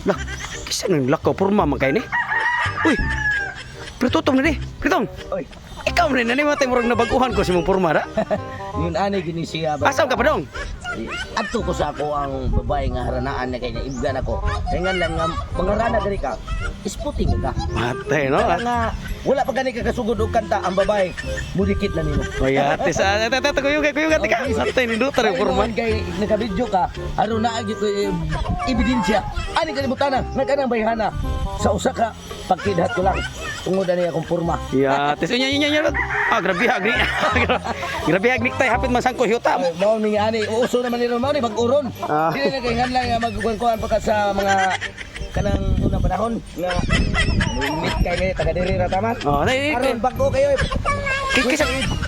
Lah, kisa nang lakaw porma man kay ni. Uy. Pritutong na ni. Pritong. Oy, Ikaw rin na ni matay murag nabaguhan ko si mong porma ra. yun ani gini siya ba? Asa ka pa dong? Adto ko sa ako ang babae nga haranaan na kay ibgan ako. Kaya lang nga mangarana diri ka. Isputing ka. Matay no. Kaya nga wala pa gani ka kasugod og kanta ang babae. Mudikit na nimo. Kaya tis tata kuyo ka. Matay ni Dutar yung porma. Kay naka-video ka, ano na agi ko ebidensya. Ani kalibutan na nagkanang bayhana sa usa ka pagkidhat ko lang. Tungod ani akong porma. Ya, tis nya. Ah, grabe hagni. Grabe hagni tay hapit man sangko hyuta. Mao ni ani uso naman nila mao ni pag-uron. Ah. Dili na kay hanlang nga magkuan pa ka sa mga kanang unang panahon nga limit kay ni taga diri ra taman. Oh, nay Aron bago kayo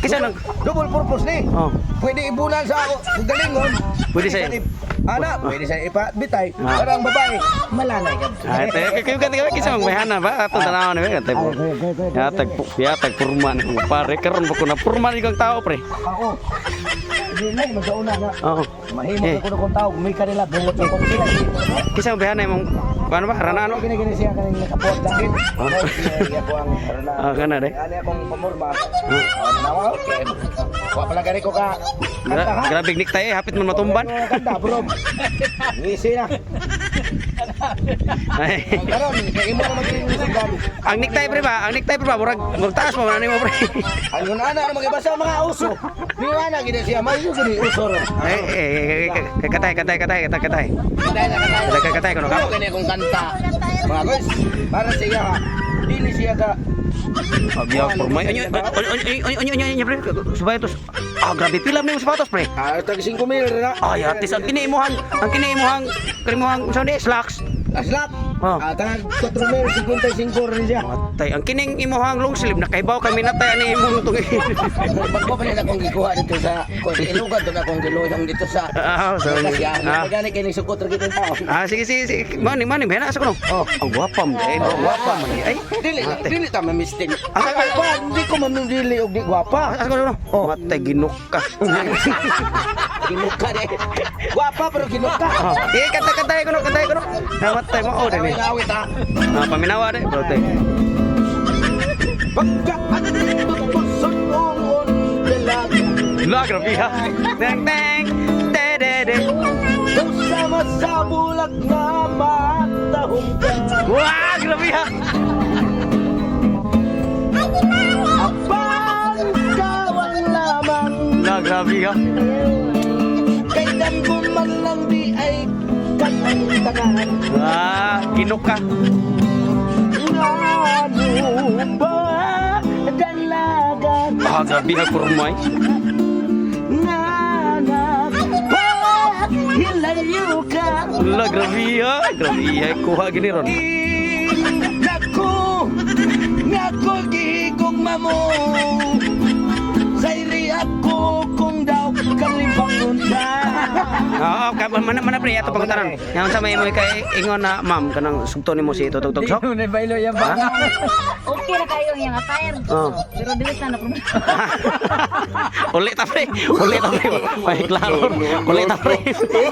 kisa nang double purpose ni. oh. Pwede ibunan sa galingon. Pwede sa- pwede sa ipabitay. Ah. Para ang babae malanay ka. Ay, kayo kisa mang bayhana ba? Ato tanaw ni katay po. Yatag purman ko pare karon ba ko na purman ikang tao pre. Ako. Dili magsauna nga. Oo. Mahimo ko na kung tao, may kanila bungot sa kong sila. Kisa mang bayhana imong ano ba? Ranaan mo? Gini siya kanang nakapuat dahil. Ako ang harana. Ah, kana de. Ani akong pamorma. Nawa okay. Wa pala gani ko ka. Kanta ha. Grabe nik tay hapit man matumban. Kanta bro. Ngisi na. Ay. Karon kay imo na maging Ang niktay pre ba? Ang niktay pre ba murag taas pa man mo pre. Ang ana na magibasa mga uso. Di ana gid siya may gid uso ron. Katay. Katay ko no ka. Kani akong kanta. Mga guys, para sa iya ha. Dili siya ka Pagbiyak porma. Anyo pre. Sapatos. Ah, grabe pila mo sapatos pre. tag 5,000 na. Ay, atis ang kiniimuhang unsa ni slacks. Aslap. Oh. Tag 4,055 rin siya. Matay ang kining imuhang long sleeve nakaibaw kami natay ani imong tungi. Bagko pa nila akong gikuha dito sa Ilugad doon akong giluhang dito sa So, Gani kay ni sukot ra gid ang tao. sige. Mani, behana sa kuno. Oh, ang gwapa mo eh. Gwapa man ay. Dili ta mamistin. Asa ka? Pa, hindi ko mamili og di gwapa. Asa kuno? Oh, matay ginuk ka. Ginuka de. Gwapa pero ginuka. Kantay ko no. Namatay mo oh dali. Awit ha. Paminawa de, bro te. Pagkat pusot ong dalaga. La grabe ha. Teng. De. Sama sa bulag na matahong ka. Wah, grabe ha. Abang kawan lamang. La grabe ha. Kailan ko man lang di ay katantangan. Ah, ginuk ka. Ano ba dalaga? Ah, grabe ha kurmay. Nganak ba hilayo ka? La grabe ha. Kuha gini ron. Nako gigugma mo. Sayri ako kung daw kalibangon ka. Oo, mana pre ato pangutaran. Yang sa may mo kay ingon na ma'am kanang sugto nimo si tutugtog sok. Di bailo yan ba? Okay na kayo yung attire. Oh. Pero dili na problema. Ulit ta pre. May klaro. Ulit ta pre.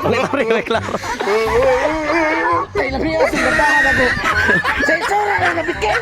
May klaro. Kailan niya sa ganda ako. Sa isura na nabigay.